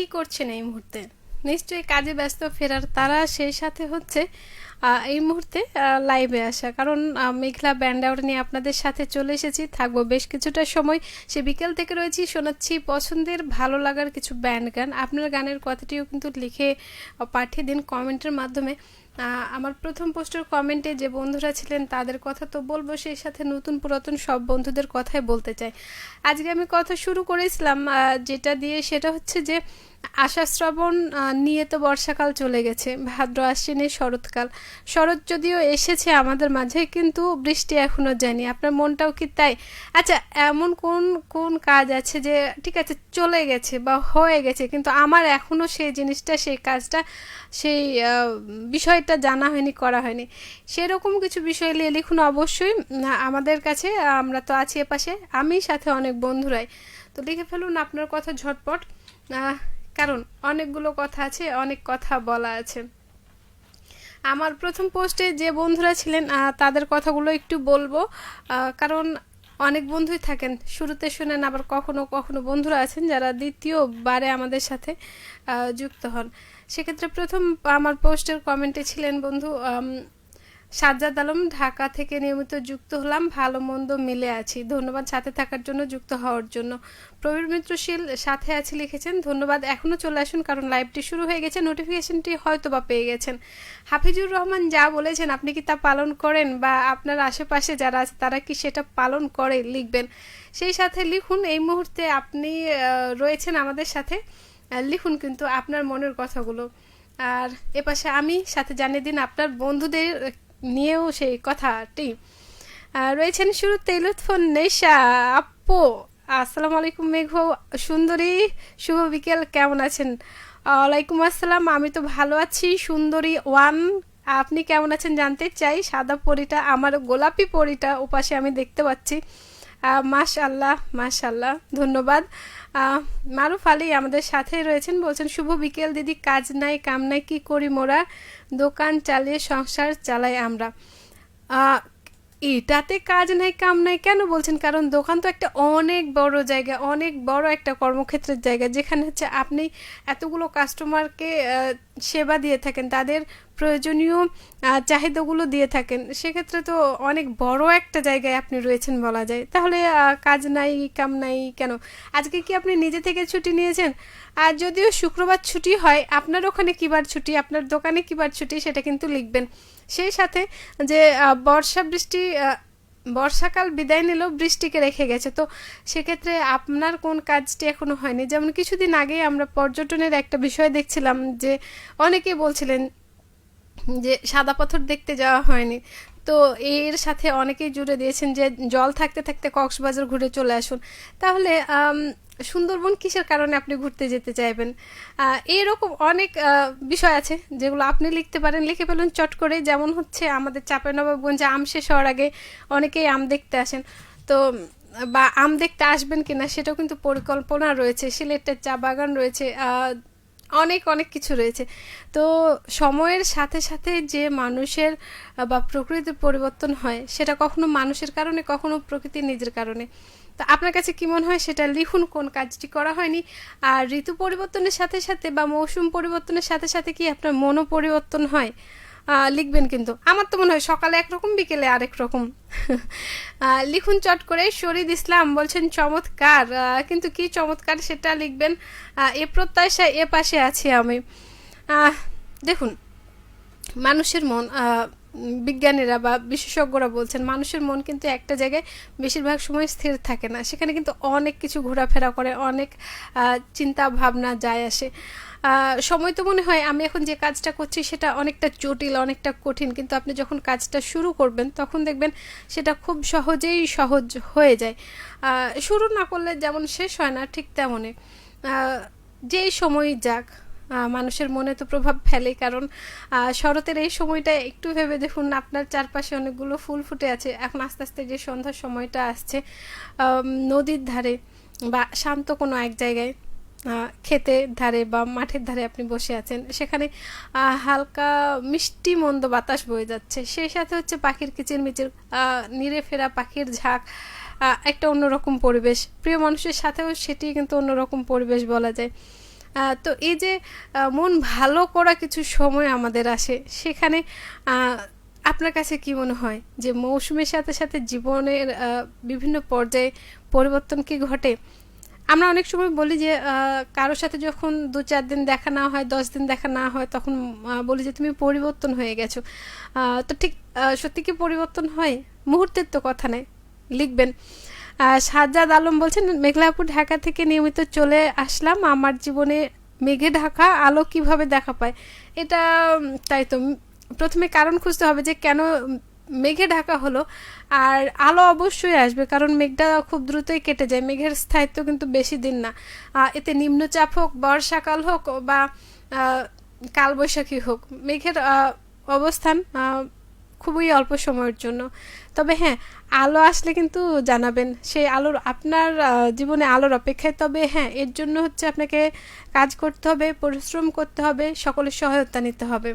কি করছেন এই মুহূর্তে? নিশ্চয়ই কাজে ব্যস্ত ফেরার তারা, সেই সাথে হচ্ছে এই মুহূর্তে লাইভে আসা। কারণ মেঘলা ব্যান্ড আউট নিয়ে আপনাদের সাথে চলে এসেছি, থাকবো বেশ কিছুটা সময়। সে বিকেল থেকে রয়েছি, শোনাচ্ছি পছন্দের ভালো লাগার কিছু ব্যান্ড গান। আপনার গানের কথাটিও কিন্তু লিখে পাঠিয়ে দিন কমেন্টের মাধ্যমে। আমার প্রথম পোস্টের কমেন্টে যে বন্ধুরা ছিলেন তাদের কথা তো বলবো, সেই সাথে নতুন পুরাতন সব বন্ধুদের কথাই বলতে চাই। আজকে আমি কথা শুরু করেছিলাম যেটা দিয়ে, সেটা হচ্ছে যে আষাঢ় শ্রাবণ নিয়ে তো বর্ষাকাল চলে গেছে, ভাদ্র আশ্বিনে শরৎকাল। শরৎ যদিও এসেছে আমাদের মাঝে, কিন্তু বৃষ্টি এখনো যায়নি। আপনার মনটাও কি তাই? আচ্ছা, এমন কোন কোন কাজ আছে যে ঠিক আছে চলে গেছে বা হয়ে গেছে, কিন্তু আমার এখনো সেই জিনিসটা, সেই কাজটা, সেই বিষয়টা জানা হয়নি, করা হয়নি? সেরকম কিছু বিষয় নিয়ে লিখুন অবশ্যই আমাদের কাছে। আমরা তো আছি এপাশে, আমি সাথে অনেক বন্ধুরাই। তো লিখে ফেলুন আপনার কথা ঝটপট, কারণ অনেকগুলো কথা আছে, অনেক কথা বলা আছে। আমার প্রথম পোস্টে যে বন্ধুরা ছিলেন তাদের কথাগুলো একটু বলবো, কারণ অনেক বন্ধুই থাকেন, শুরুতে শোনেন, আবার কখনো কখনো বন্ধুরা আছেন যারা দ্বিতীয়বারে আমাদের সাথে যুক্ত হন। সেক্ষেত্রে প্রথম আমার পোস্টের কমেন্টে ছিলেন বন্ধু সাজ্জাদ আলম, ঢাকা থেকে নিয়মিত যুক্ত হলাম, ভালো মন্দ মিলে আছি, ধন্যবাদ সাথে থাকার জন্য, যুক্ত হওয়ার জন্য। প্রবীর মিত্রশীল সাথে আছি লিখেছেন, ধন্যবাদ, এখনও চলে আসুন কারণ লাইভটি শুরু হয়ে গেছে, নোটিফিকেশনটি হয়তো বা পেয়ে গেছেন। হাফিজুর রহমান যা বলেছেন আপনি কি তা পালন করেন, বা আপনার আশেপাশে যারা আছে তারা কি সেটা পালন করে, লিখবেন। সেই সাথে লিখুন এই মুহূর্তে আপনি রয়েছেন আমাদের সাথে, লিখুন কিন্তু আপনার মনের কথাগুলো। আর এপাশে আমি সাথে জানিয়ে দিন আপনার বন্ধুদের নিয়েও সেই কথাটি। রয়েছেন শুরুতেই লুৎফুন নেশা আপু, আসসালামু আলাইকুম। মেঘ সুন্দরী, শুভ বিকেল, কেমন আছেন? ওয়ালাইকুম আসসালাম, আমি তো ভালো আছি সুন্দরী ওয়ান, আপনি কেমন আছেন জানতে চাই। সাদা পরিটা, আমার গোলাপি পরিটা ওপাশে আমি দেখতে পাচ্ছি। মাশাল্লাহ মাশাল্লাহ, ধন্যবাদ। মারুফ আলী আমাদের সাথে রয়েছেন, বলছেন শুভ বিকেল দিদি, কাজ নাই কাম নাই কি করি মোরা, দোকান চালিয়ে সংসার চালাই আমরা। এটাতে কাজ নাই কাম নাই কেন বলছেন? কারণ দোকান তো একটা অনেক বড় জায়গা, অনেক বড় একটা কর্মক্ষেত্রের জায়গা, যেখানে হচ্ছে আপনি এতগুলো কাস্টমারকে সেবা দিয়ে থাকেন, তাদের প্রয়োজনীয় চাহিদাগুলো দিয়ে থাকেন। সেক্ষেত্রে তো অনেক বড় একটা জায়গায় আপনি রয়েছেন বলা যায়। তাহলে কাজ নাই কাম নাই কেন? আজকে কি আপনি নিজে থেকে ছুটি নিয়েছেন? আর যদিও শুক্রবার ছুটি হয়, আপনার ওখানে কিবার ছুটি, আপনার দোকানে কিবার ছুটি, সেটা কিন্তু লিখবেন। সেই সাথে যে বর্ষাকাল বিদায় নিলেও বৃষ্টিকে রেখে গেছে, তো সেক্ষেত্রে আপনার কোন কাজটি এখনো হয়নি? যেমন কিছুদিন আগে আমরা পর্যটনের একটা বিষয় দেখছিলাম, যে অনেকেই বলছিলেন যে সাদা পাথর দেখতে যাওয়া হয়নি, তো এর সাথে অনেকেই জুড়ে দিয়েছেন যে জল থাকতে থাকতে কক্সবাজার ঘুরে চলে আসুন। তাহলে সুন্দরবন কিসের কারণে আপনি ঘুরতে যেতে চাইবেন? এরকম অনেক বিষয় আছে যেগুলো আপনি লিখতে পারেন, লিখে ফেলুন চট করে। যেমন হচ্ছে আমাদের চাঁপাইনবাবগঞ্জে আম শেষ হওয়ার আগে অনেকেই আম দেখতে আসেন, তো বা আম দেখতে আসবেন কিনা সেটাও কিন্তু পরিকল্পনা রয়েছে। সিলেটের চা বাগান রয়েছে, অনেক অনেক কিছু রয়েছে। তো সময়ের সাথে সাথে যে মানুষের বা প্রকৃতির পরিবর্তন হয়, সেটা কখনো মানুষের কারণে, কখনো প্রকৃতির নিজের কারণে। তো আপনার কাছে কি মনে হয় সেটা লিখুন, কোন কাজটি করা হয়নি। আর ঋতু পরিবর্তনের সাথে সাথে বা মৌসুম পরিবর্তনের সাথে সাথে কি আপনার মনও পরিবর্তন হয়, লিখবেন। কিন্তু আমার তো মনে হয় সকালে একরকম, বিকেলে আরেক রকম। লিখুন চট করে। শরীদ ইসলাম বলছেন চমৎকার, কিন্তু কি চমৎকার সেটা লিখবেন। এ প্রত্যাশা এ পাশে আছি আমি। দেখুন, মানুষের মন, বিজ্ঞানীরা বা বিশেষজ্ঞরা বলছেন মানুষের মন কিন্তু একটা জায়গায় বেশিরভাগ সময় স্থির থাকে না, সেখানে কিন্তু অনেক কিছু ঘোরাফেরা করে, অনেক চিন্তা ভাবনা যায় আসে। সময় তো মনে হয় আমি এখন যে কাজটা করছি সেটা অনেকটা জটিল, অনেকটা কঠিন, কিন্তু আপনি যখন কাজটা শুরু করবেন তখন দেখবেন সেটা খুব সহজেই সহজ হয়ে যায়। শুরু না করলে যেমন শেষ হয় না, ঠিক তেমনই যেই সময় যাক মানুষের মনে তো প্রভাব ফেলে। কারণ শরতের এই সময়টা একটু ভেবে দেখুন, আপনার চারপাশে অনেকগুলো ফুল ফুটে আছে। এখন আস্তে আস্তে যে সন্ধ্যার সময়টা আসছে, নদীর ধারে বা শান্ত কোনো এক জায়গায়, ক্ষেতের ধারে বা মাঠের ধারে আপনি বসে আছেন, সেখানে হালকা মিষ্টি মন্দ বাতাস বয়ে যাচ্ছে, সেই সাথে হচ্ছে পাখির কিচিরমিচির, নিরে ফেরা পাখির ঝাঁক, একটা অন্যরকম পরিবেশ। প্রিয় মানুষের সাথেও সেটি কিন্তু অন্যরকম পরিবেশ বলা যায়। তো এই যে মন ভালো করা কিছু সময় আমাদের আসে, সেখানে আপনার কাছে কি মনে হয় যে মৌসুমের সাথে সাথে জীবনের বিভিন্ন পর্যায়ে পরিবর্তন কি ঘটে? আমরা অনেক সময় বলি যে কারোর সাথে যখন 2-4 দিন দেখা না হয়, 10 দিন দেখা না হয়, তখন বলি যে তুমি পরিবর্তন হয়ে গেছো। তো ঠিক সত্যি কি পরিবর্তন হয়? মুহূর্তের তো কথা নেই, লিখবেন। সাজ্জাদ আলম বলছেন, মেঘলাপুর ঢাকা থেকে নিয়মিত চলে আসলাম, আমার জীবনে মেঘে ঢাকা আলো কিভাবে দেখা পায়। এটা তাই তো, প্রথমে কারণ খুঁজতে হবে যে কেন মেঘে ঢাকা হলো। আর আলো অবশ্যই আসবে, কারণ মেঘটা খুব দ্রুতই কেটে যায়, মেঘের স্থায়িত্ব কিন্তু বেশি দিন না। এতে নিম্নচাপ হোক, বর্ষাকাল হোক বা কালবৈশাখী হোক, মেঘের অবস্থান খুবই অল্প সময়ের জন্য। তবে হ্যাঁ, আলো আসলে কিন্তু জানাবেন, সেই আলোর আপনার জীবনে আলোর অপেক্ষায়। তবে হ্যাঁ, এর জন্য হচ্ছে আপনাকে কাজ করতে হবে, পরিশ্রম করতে হবে, সকলের সহায়তা নিতে হবে।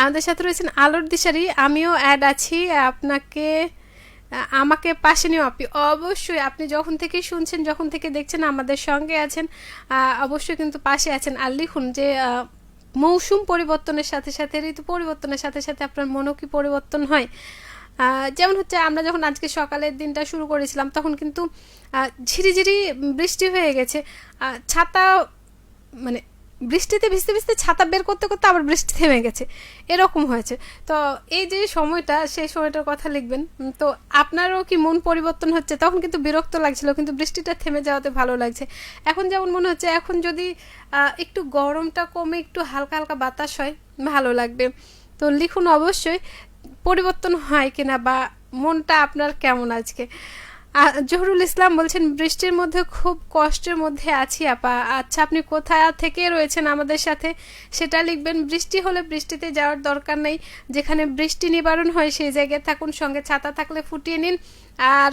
আমাদের সাথে রয়েছেন আলোর দিশারি, আমিও অ্যাড আছি, আমাকে পাশে নিও আপনি। অবশ্যই আপনি যখন থেকে শুনছেন, যখন থেকে দেখছেন আমাদের সঙ্গে আছেন, অবশ্যই কিন্তু পাশে আছেন। আর লিখুন যে মৌসুম পরিবর্তনের সাথে সাথে, ঋতু পরিবর্তনের সাথে সাথে আপনার মনও কি পরিবর্তন হয়? যেমন হচ্ছে আমরা যখন আজকে সকালের দিনটা শুরু করেছিলাম, তখন কিন্তু ঝিরিঝিরি বৃষ্টি হয়ে গেছে, ছাতা মানে বৃষ্টিতে ভিজতে ভিজতে ছাতা বের করতে করতে আবার বৃষ্টি থেমে গেছে, এরকম হয়েছে। তো এই যে সময়টা, সেই সময়টার কথা লিখবেন। তো আপনারও কি মন পরিবর্তন হচ্ছে? তখন কিন্তু বিরক্ত লাগছিল, কিন্তু বৃষ্টিটা থেমে যাওয়াতে ভালো লাগছে। এখন যেমন মনে হচ্ছে এখন যদি একটু গরমটা কমে, একটু হালকা হালকা বাতাস হয়, ভালো লাগবে। তো লিখুন অবশ্যই পরিবর্তন হয় কিনা, বা মনটা আপনার কেমন আজকে। জহুরুল ইসলাম বলছেন, বৃষ্টির মধ্যে খুব কষ্টের মধ্যে আছি আপা। আচ্ছা, আপনি কোথা থেকে রয়েছেন আমাদের সাথে সেটা লিখবেন। বৃষ্টি হলে বৃষ্টিতে যাওয়ার দরকার নেই, যেখানে বৃষ্টি নিবারণ হয় সেই জায়গায় থাকুন, সঙ্গে ছাতা থাকলে ফুটিয়ে নিন। আর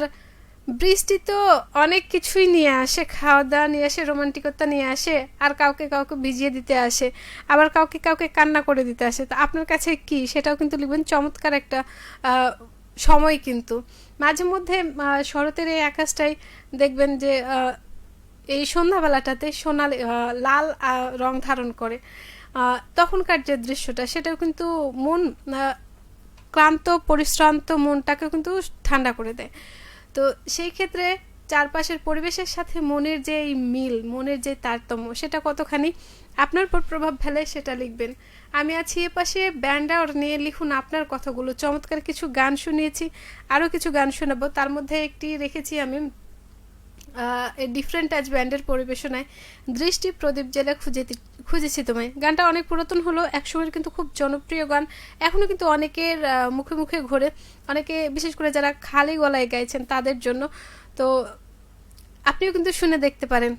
বৃষ্টি তো অনেক কিছুই নিয়ে আসে, খাওয়া দাওয়া নিয়ে আসে, রোমান্টিকতা নিয়ে আসে, আর কাউকে কাউকে ভিজিয়ে দিতে আসে, আবার কাউকে কাউকে কান্না করে দিতে আসে। তো আপনার কাছে কি, সেটাও কিন্তু লিখবেন। চমৎকার একটা সময় কিন্তু মাঝে মধ্যে শরতের এই আকাশটাই দেখবেন যে এই সন্ধ্যাবেলাটাতে সোনালি লাল রং ধারণ করে, তখনকার যে দৃশ্যটা, সেটাও কিন্তু মন ক্লান্ত পরিশ্রান্ত মনটাকে কিন্তু ঠান্ডা করে দেয়। তো সেই ক্ষেত্রে চারপাশের পরিবেশের সাথে মনের যে এই মিল, মনের যে তারতম্য, সেটা কতখানি আপনার উপর প্রভাব ফেলে সেটা লিখবেন। আমি আছি এ পাশে ব্যান্ডাওয়ার নিয়ে, লিখুন আপনার কথাগুলো। চমৎকার কিছু গান শুনিয়েছি, আরও কিছু গান শোনাবো। তার মধ্যে একটি রেখেছি আমি ডিফারেন্ট টাচ ব্যান্ডের পরিবেশনায়, দৃষ্টি প্রদীপ জেলে খুঁজেছি তোমায়। গানটা অনেক পুরাতন হলো, একসময়ের কিন্তু খুব জনপ্রিয় গান, এখনও কিন্তু অনেকের মুখে মুখে ঘোরে, অনেকে বিশেষ করে যারা খালি গলায় গাইছেন তাদের জন্য। তো আপনিও কিন্তু শুনে দেখতে পারেন,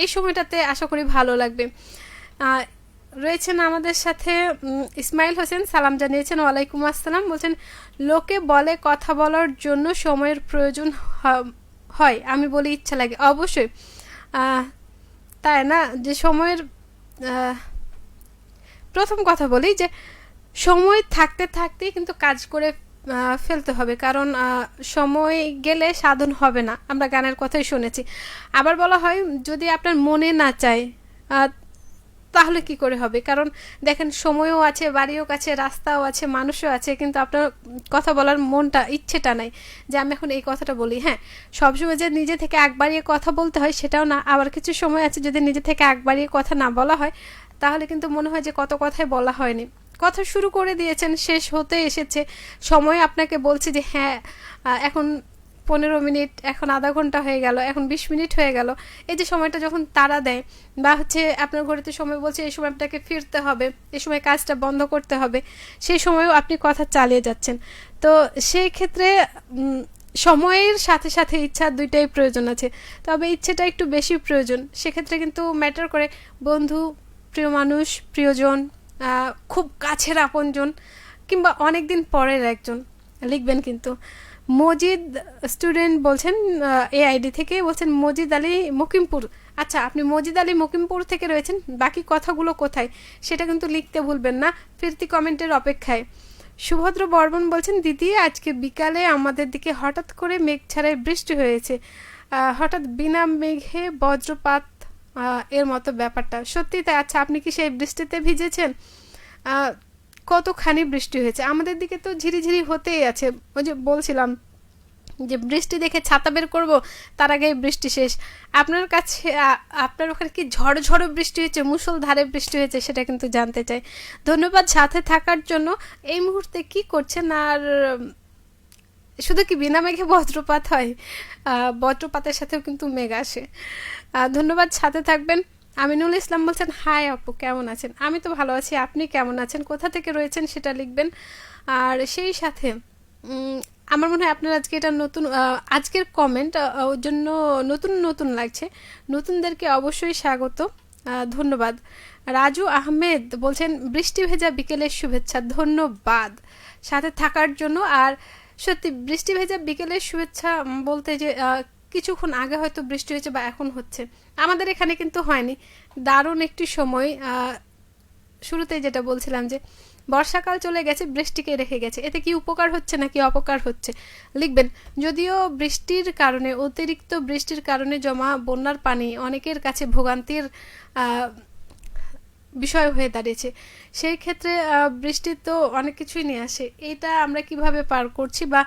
এই সময়টাতে আশা করি ভালো লাগবে। রয়েছেন আমাদের সাথে ইসমাইল হোসেন, সালাম জানিয়েছেন, ওয়ালাইকুম আসসালাম। বলছেন, লোকে বলে কথা বলার জন্য সময়ের প্রয়োজন হয়, আমি বলি ইচ্ছা লাগে। অবশ্যই তাই না, যে সময়ের প্রথম কথা বলি যে সময় থাকতে থাকতেই কিন্তু কাজ করে ফেলতে হবে, কারণ সময় গেলে সাধন হবে না, আমরা গানের কথাই শুনেছি। আবার বলা হয়, যদি আপনার মনে না চায় তাহলে কি করে হবে? কারণ দেখেন, সময়ও আছে, বাড়িও কাছে, রাস্তাও আছে, মানুষও আছে, কিন্তু আপনার কথা বলার মনটা, ইচ্ছেটা নাই যে আমি এখন এই কথাটা বলি। হ্যাঁ, সবসময় যে নিজে থেকে আগ বাড়িয়ে কথা বলতে হয় সেটাও না, আবার কিছু সময় আছে যদি নিজে থেকে আগ বাড়িয়ে কথা না বলা হয়, তাহলে কিন্তু মনে হয় যে কত কথাই বলা হয়নি। কথা শুরু করে দিয়েছেন, শেষ হতে এসেছে, সময় আপনাকে বলছে যে হ্যাঁ এখন 15 মিনিট, এখন আধা ঘন্টা হয়ে গেল, এখন 20 মিনিট হয়ে গেল। এই যে সময়টা যখন তাড়া দেয়, বা হচ্ছে আপনার ঘড়িতে সময় বলছে এই সময় আপনাকে ফিরতে হবে, এই সময় কাজটা বন্ধ করতে হবে, সেই সময়ও আপনি কথা চালিয়ে যাচ্ছেন। তো সেই ক্ষেত্রে সময়ের সাথে সাথে ইচ্ছা, দুইটাই প্রয়োজন আছে, তবে ইচ্ছেটা একটু বেশি প্রয়োজন। সেক্ষেত্রে কিন্তু ম্যাটার করে বন্ধু, প্রিয় মানুষ, প্রিয়জন, খুব কাছের আপনজন, কিংবা অনেক দিন পরের একজন, লিখবেন কিন্তু। মজিদ স্টুডেন্ট বলছেন এই আইডি থেকে, বলছেন মজিদ আলী মকিমপুর। আচ্ছা, আপনি মজিদ আলী মকিমপুর থেকে রয়েছেন, বাকি কথাগুলো কোথায় সেটা কিন্তু লিখতে ভুলবেন না, ফিরতি কমেন্টের অপেক্ষায়। সুভদ্র বর্মন বলছেন, দিদি আজকে বিকালে আমাদের দিকে হঠাৎ করে মেঘ ছাড়াই বৃষ্টি হয়েছে, হঠাৎ বিনা মেঘে বজ্রপাত এর মতো ব্যাপারটা সত্যি তাই। আচ্ছা, আপনি কি সেই বৃষ্টিতে ভিজেছেন? কতখানি বৃষ্টি হয়েছে আমাদের দিকে, তো ঝিরিঝিরি হতেই আছে। ওই যে বলছিলাম যে বৃষ্টি দেখে ছাতা বের করব, তার আগে বৃষ্টি শেষ। আপনার কাছে আপনার ওখানে কি ঝড় ঝড় বৃষ্টি হয়েছে, মুষলধারে বৃষ্টি হয়েছে, সেটা কিন্তু জানতে চাই। ধন্যবাদ সাথে থাকার জন্য। এই মুহূর্তে কি করছেন? আর শুধু কি বিনা মেঘে বজ্রপাত হয়? বজ্রপাতের সাথেও কিন্তু মেঘ আসে। ধন্যবাদ, সাথে থাকবেন। আমিনুল ইসলাম বলছেন, হাই আপু, কেমন আছেন? আমি তো ভালো আছি, আপনি কেমন আছেন? কোথা থেকে রয়েছেন সেটা লিখবেন। আর সেই সাথে আমার মনে হয় আপনার আজকে এটা নতুন, আজকের কমেন্ট ওর জন্য নতুন নতুন লাগছে। নতুনদেরকে অবশ্যই স্বাগত, ধন্যবাদ। রাজু আহমেদ বলছেন, বৃষ্টি ভেজা বিকেলের শুভেচ্ছা, ধন্যবাদ সাথে থাকার জন্য। আর সত্যি বৃষ্টি ভেজা বিকেলের শুভেচ্ছা বলতে যে কিছুক্ষণ আগে হয়তো বৃষ্টি হয়েছে বা এখন হচ্ছে, আমাদের এখানে কিন্তু হয়নি। দারুণ একটি সময়। শুরুতেই যেটা বলছিলাম যে বর্ষাকাল চলে গেছে, বৃষ্টিকে রেখে গেছে, এতে কি উপকার হচ্ছে নাকি অপকার হচ্ছে লিখবেন। যদিও বৃষ্টির কারণে, অতিরিক্ত বৃষ্টির কারণে জমা বন্যার পানি অনেকের কাছে ভোগান্তির বিষয় হয়ে দাঁড়িয়েছে, সেই ক্ষেত্রে বৃষ্টি তো অনেক কিছুই নিয়ে আসে। এইটা আমরা কিভাবে পার করছি, বা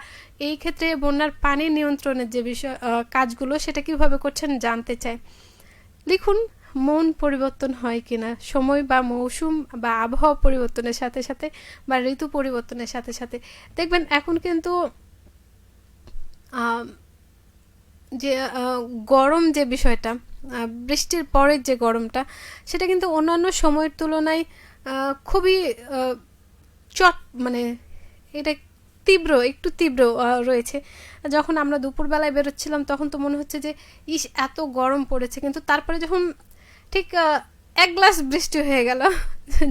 এই ক্ষেত্রে বন্যার পানি নিয়ন্ত্রণের যে বিষয় কাজগুলো, সেটা কিভাবে করছেন জানতে চাই। লিখুন, মন পরিবর্তন হয় কিনা সময় বা মৌসুম বা আবহাওয়া পরিবর্তনের সাথে সাথে, বা ঋতু পরিবর্তনের সাথে সাথে। দেখবেন এখন কিন্তু যে গরম যে বিষয়টা, বৃষ্টির পরের যে গরমটা, সেটা কিন্তু অন্যান্য সময়ের তুলনায় খুবই মানে এটা তীব্র, একটু তীব্র রয়েছে। যখন আমরা দুপুরবেলায় বেরোচ্ছিলাম তখন তো মনে হচ্ছে যে ইস এত গরম পড়েছে, কিন্তু তারপরে যখন ঠিক এক গ্লাস বৃষ্টি হয়ে গেল,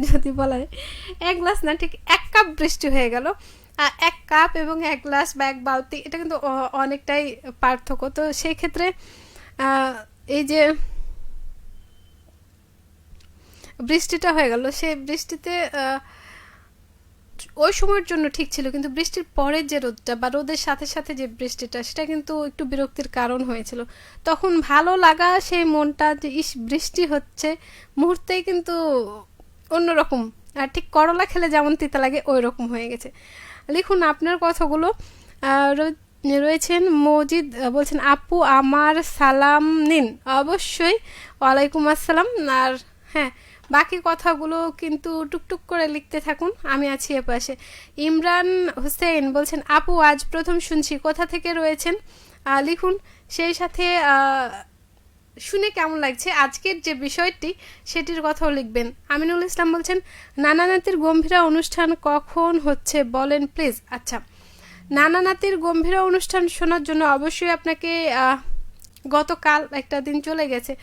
যদি বলা হয় এক গ্লাস না, ঠিক এক কাপ বৃষ্টি হয়ে গেল, এক কাপ এবং এক গ্লাস বা এক বালতি, এটা কিন্তু অনেকটাই পার্থক্য। তো সেই ক্ষেত্রে এই যে বৃষ্টিটা হয়ে গেল, সেই বৃষ্টিতে ওই সময়ের জন্য ঠিক ছিল, কিন্তু বৃষ্টির পরের যে রোদটা বা রোদের সাথে সাথে যে বৃষ্টিটা, সেটা কিন্তু একটু বিরক্তির কারণ হয়েছিল। তখন ভালো লাগা সেই মনটা যে ইস বৃষ্টি হচ্ছে, মুহূর্তেই কিন্তু অন্যরকম, আর ঠিক করলা খেলে যেমন তিতা লাগে ওই রকম হয়ে গেছে। লিখুন আপনার কথাগুলো। রয়েছেন মজিদ, বলছেন, আপু আমার সালাম নিন। অবশ্যই, ওয়ালাইকুম আসসালাম। আর হ্যাঁ, বাকি কথাগুলো কিন্তু টুকটুক করে লিখতে থাকুন, আমি আছি এ পাশে। ইমরান হোসেন বলছেন, আপু আজ প্রথম শুনছি, কোথা থেকে রয়েছেন লিখুন। সেই সাথে শুনে কেমন লাগছে আজকের যে বিষয়টি, সেটির কথাও লিখবেন। আমিনুল ইসলাম বলছেন, নানা নাতির গম্ভীরা অনুষ্ঠান কখন হচ্ছে বলেন প্লিজ। আচ্ছা, নানা নাতির গম্ভীরা অনুষ্ঠান শোনার জন্য অবশ্যই আপনাকে গতকাল একটা দিন চলে গেছে,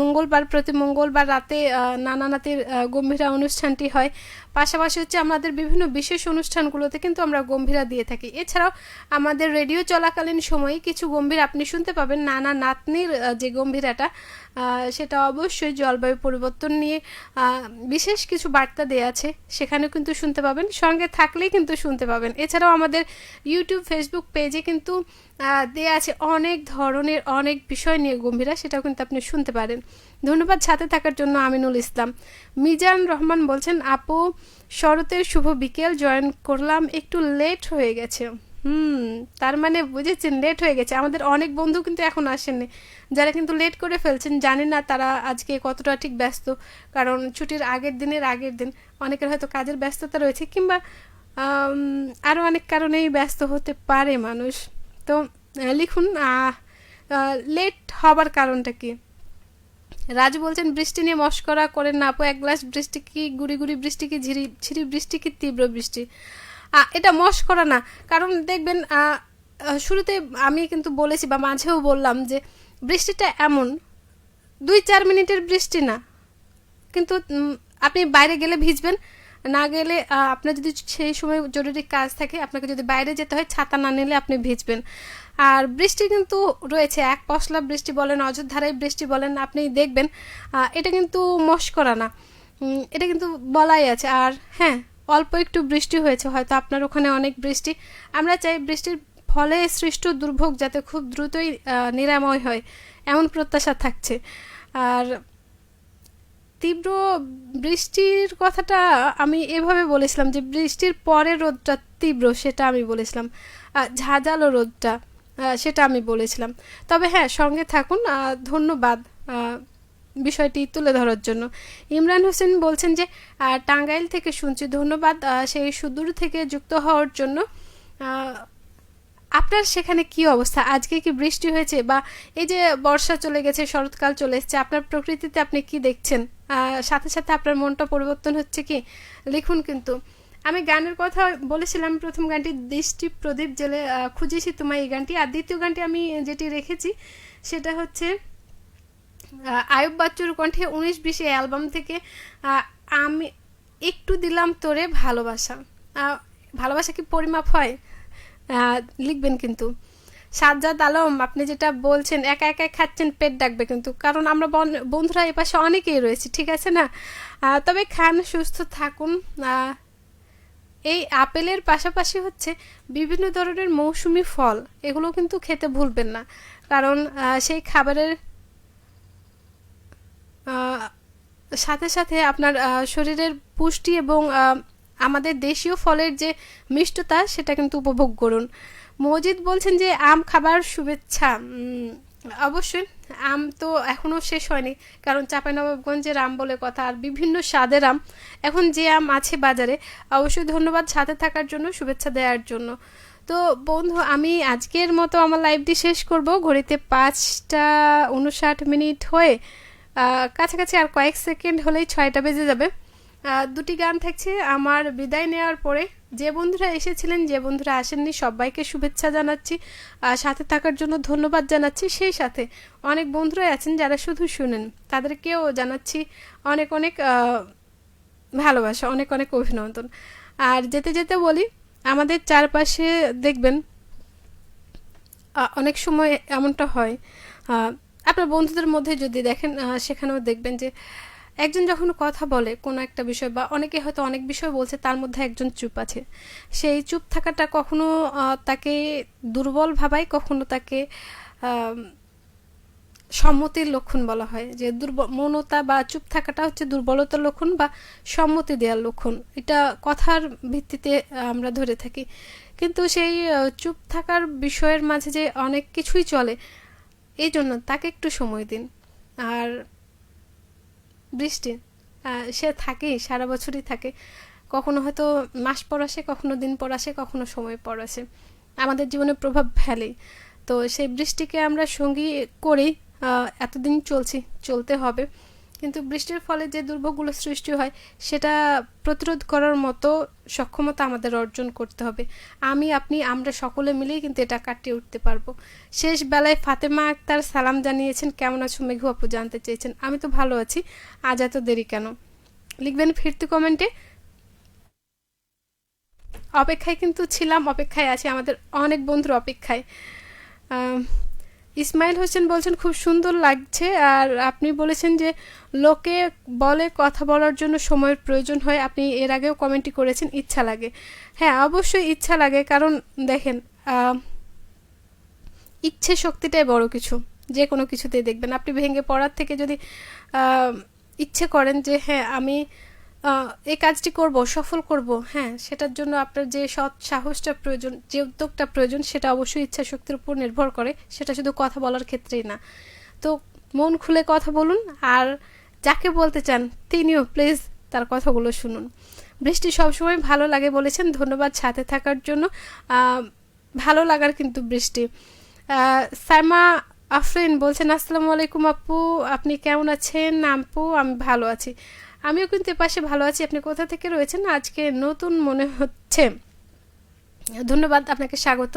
মঙ্গলবার, প্রতি মঙ্গলবার রাতে নানা নাতির গম্ভীরা অনুষ্ঠানটি হয়। পাশাপাশি হচ্ছে আমাদের বিভিন্ন বিশেষ অনুষ্ঠানগুলোতে কিন্তু আমরা গম্ভীরা দিয়ে থাকি। এছাড়াও আমাদের রেডিও চলাকালীন সময়ে কিছু গম্ভীর আপনি শুনতে পাবেন। নানা নাতনির যে গম্ভীরাটা, সেটা অবশ্যই জলবায়ু পরিবর্তন নিয়ে বিশেষ কিছু বার্তা দেওয়া আছে, সেখানেও কিন্তু শুনতে পাবেন, সঙ্গে থাকলেই কিন্তু শুনতে পাবেন। এছাড়াও আমাদের ইউটিউব, ফেসবুক পেজে কিন্তু দেওয়া আছে অনেক ধরনের অনেক বিষয় নিয়ে গম্ভীরা, সেটাও কিন্তু আপনি শুনতে পারেন। ধন্যবাদ সাথে থাকার জন্য আমিনুল ইসলাম। মিজান রহমান বলছেন, আপু শরতের শুভ বিকেল, জয়েন করলাম, একটু লেট হয়ে গেছে। তার মানে বুঝেছেন লেট হয়ে গেছে। আমাদের অনেক বন্ধু কিন্তু এখন আসেননি, যারা কিন্তু লেট করে ফেলছেন, জানি না তারা আজকে কতটা ঠিক ব্যস্ত, কারণ ছুটির আগের দিন অনেকের হয়তো কাজের ব্যস্ততা রয়েছে, কিংবা আরও অনেক কারণেই ব্যস্ত হতে পারে মানুষ। তো লিখুন লেট হবার কারণটা কি। রাজু বলছেন, বৃষ্টি নিয়ে মস্করা করেন না আপু, এক গ্লাস বৃষ্টি কি গুড়ি গুড়ি বৃষ্টি কি ঝিরি ঝিরি বৃষ্টি কি তীব্র বৃষ্টি, এটা মস্করা না। কারণ দেখবেন শুরুতে আমি কিন্তু বলেছি বা মাঝেও বললাম যে বৃষ্টিটা এমন 2-4 মিনিটের বৃষ্টি না, কিন্তু আপনি বাইরে গেলে ভিজবেন, না গেলে আপনার যদি সেই সময় জরুরি কাজ থাকে, আপনাকে যদি বাইরে যেতে হয়, ছাতা না নিলে আপনি ভিজবেন। আর বৃষ্টি কিন্তু রয়েছে, এক পশলা বৃষ্টি বলেন, অযোধ্যারাই বৃষ্টি বলেন, আপনি দেখবেন এটা কিন্তু মস্করা না, এটা কিন্তু বলাই আছে। আর হ্যাঁ, অল্প একটু বৃষ্টি হয়েছে, হয়তো আপনার ওখানে অনেক বৃষ্টি। আমরা চাই বৃষ্টির ফলে সৃষ্ট দুর্ভোগ যাতে খুব দ্রুতই নিরাময় হয়, এমন প্রত্যাশা থাকছে। আর তীব্র বৃষ্টির কথাটা আমি এভাবে বলেছিলাম যে বৃষ্টির পরে রোদটা তীব্র, সেটা আমি বলেছিলাম। ঝাঁঝালো রোদটা সেটা আমি বলেছিলাম। তবে হ্যাঁ, সঙ্গে থাকুন। ধন্যবাদ বিষয়টি তুলে ধরার জন্য। ইমরান হোসেন বলছেন যে টাঙ্গাইল থেকে শুনছি, ধন্যবাদ সেই সুদূর থেকে যুক্ত হওয়ার জন্য। আপনার সেখানে কি অবস্থা? আজকে কি বৃষ্টি হয়েছে, বা এই যে বর্ষা চলে গেছে, শরৎকাল চলে এসেছে, আপনার প্রকৃতিতে আপনি কি দেখছেন? সাথে সাথে আপনার মনটা পরিবর্তন হচ্ছে কি? লিখুন কিন্তু। আমি গানের কথা বলেছিলাম, প্রথম গানটি দৃষ্টি প্রদীপ জেলে খুঁজেছি তোমায়, এই গানটি। আর দ্বিতীয় গানটি আমি যেটি রেখেছি সেটা হচ্ছে আয়ুব বাচ্চুর কণ্ঠে 19-20 অ্যালবাম থেকে আমি একটু দিলাম তোরে ভালোবাসা। ভালোবাসা কি পরিমাপ হয়? লিখবেন কিন্তু। সাজ্জাদ আলম, আপনি যেটা বলছেন একা একা খাচ্ছেন, পেট ডাকবে কিন্তু, কারণ আমরা বন্ধুরা এ পাশে অনেকেই রয়েছি, ঠিক আছে না? তবে খান, সুস্থ থাকুন। এই আপেলের পাশাপাশি হচ্ছে বিভিন্ন ধরনের মৌসুমি ফল, এগুলো কিন্তু খেতে ভুলবেন না, কারণ সেই খাবারের সাথে সাথে আপনার শরীরের পুষ্টি এবং আমাদের দেশীয় ফলের যে মিষ্টতা সেটা কিন্তু উপভোগ করুন। মজিদ বলছেন যে আম খাবার শুভেচ্ছা। অবশ্যই, আম তো এখনও শেষ হয়নি, কারণ চাঁপাইনবাবগঞ্জের আম বলে কথা, আর বিভিন্ন স্বাদের আম এখন যে আম আছে বাজারে। অবশ্যই ধন্যবাদ সাথে থাকার জন্য, শুভেচ্ছা দেওয়ার জন্য। তো বন্ধু, আমি আজকের মতো আমার লাইভটি শেষ করব। ঘড়িতে 5:59 হয়ে কাছাকাছি আর কয়েক সেকেন্ড হলেই 6টা বেজে যাবে। দুটি গান থাকছে আমার বিদায় নেওয়ার পরে। যে বন্ধুরা এসেছিলেন, যে বন্ধুরা আসেননি, সবাইকে শুভেচ্ছা জানাচ্ছি, সাথে থাকার জন্য ধন্যবাদ জানাচ্ছি। সেই সাথে অনেক বন্ধুরাই আছেন যারা শুধু শুনেন, তাদেরকেও জানাচ্ছি অনেক অনেক ভালোবাসা, অনেক অনেক অভিনন্দন। আর যেতে যেতে বলি, আমাদের চারপাশে দেখবেন অনেক সময় এমনটা হয়, আপনার বন্ধুদের মধ্যে যদি দেখেন, সেখানেও দেখবেন যে একজন যখন কথা বলে কোনো একটা বিষয়, বা অনেকে হয়তো অনেক বিষয় বলছে, তার মধ্যে একজন চুপ আছে। সেই চুপ থাকাটা কখনো তাকে দুর্বল ভাবায়, কখনো তাকে সম্মতির লক্ষণ বলা হয়, যে মৌনতা বা চুপ থাকাটা হচ্ছে দুর্বলতার লক্ষণ বা সম্মতি দেওয়ার লক্ষণ। এটা কথার ভিত্তিতে আমরা ধরে থাকি, কিন্তু সেই চুপ থাকার বিষয়ের মাঝে যে অনেক কিছুই চলে, এই জন্য তাকে একটু সময় দিন। আর বৃষ্টি সে থাকেই, সারা বছরই থাকে, কখনো হয়তো মাস পর আসে, কখনো দিন পর আসে, কখনো সময় পর আসে, আমাদের জীবনে প্রভাব ফেলে। তো সেই বৃষ্টিকে আমরা সঙ্গী করেই এতদিন চলতে হবে। কিন্তু বৃষ্টির ফলে যে দুর্ভোগগুলো সৃষ্টি হয়, সেটা প্রতিরোধ করার মতো সক্ষমতা আমাদের অর্জন করতে হবে। আমি, আপনি, আমরা সকলে মিলেই কিন্তু এটা কাটিয়ে উঠতে পারবো। শেষ বেলায় ফাতেমা আক্তার সালাম জানিয়েছেন, কেমন আছো মেঘু আপু জানতে চেয়েছেন। আমি তো ভালো আছি, আজ এত দেরি কেন? লিখবেন ফিরতি কমেন্টে। অপেক্ষায় কিন্তু ছিলাম, অপেক্ষায় আছি, আমাদের অনেক বন্ধুর অপেক্ষায়। ইসমাইল হোসেন বলছেন খুব সুন্দর লাগছে, আর আপনি বলেছেন যে লোকে বলে কথা বলার জন্য সময়ের প্রয়োজন হয়। আপনি এর আগেও কমেন্টই করেছেন, ইচ্ছা লাগে। হ্যাঁ, অবশ্যই ইচ্ছা লাগে, কারণ দেখেন ইচ্ছে শক্তিটাই বড় কিছু। যে কোনো কিছুতেই দেখবেন, আপনি ভেঙে পড়ার থেকে যদি ইচ্ছে করেন যে হ্যাঁ আমি এই কাজটি করব, সফল করব, হ্যাঁ, সেটার জন্য আপনার যে সৎ সাহসটা প্রয়োজন, যে উদ্যোগটা প্রয়োজন, সেটা অবশ্যই ইচ্ছা শক্তির উপর নির্ভর করে। সেটা শুধু কথা বলার ক্ষেত্রেই না। তো মন খুলে কথা বলুন, আর যাকে বলতে চান তিনিও প্লিজ তার কথাগুলো শুনুন। বৃষ্টি সবসময় ভালো লাগে বলেছেন, ধন্যবাদ সাথে থাকার জন্য। ভালো লাগার কিন্তু বৃষ্টি। সাইমা আফরিন বলছেন আসসালামু আলাইকুম আপু, আপনি কেমন আছেন? আপু আমি ভালো আছি, আমিও কিন্তু এপাশে ভালো আছি। আপনি কোথা থেকে রয়েছেন? আজকে নতুন মনে হচ্ছে। ধন্যবাদ, আপনাকে স্বাগত।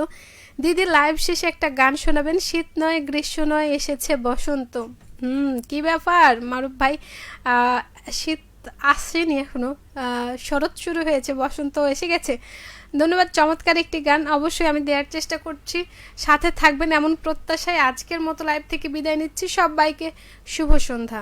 দিদি লাইভ শেষে একটা গান শোনাবেন? শীত নয় গ্রীষ্ম নয়, এসেছে বসন্ত। কি ব্যাপার মারুফ ভাই, শীত আসেনি এখনো, শরৎ শুরু হয়েছে, বসন্ত এসে গেছে। ধন্যবাদ, চমৎকার একটি গান, অবশ্যই আমি দেওয়ার চেষ্টা করছি। সাথে থাকবেন এমন প্রত্যাশায় আজকের মতো লাইভ থেকে বিদায় নিচ্ছি। সবাইকে শুভ সন্ধ্যা।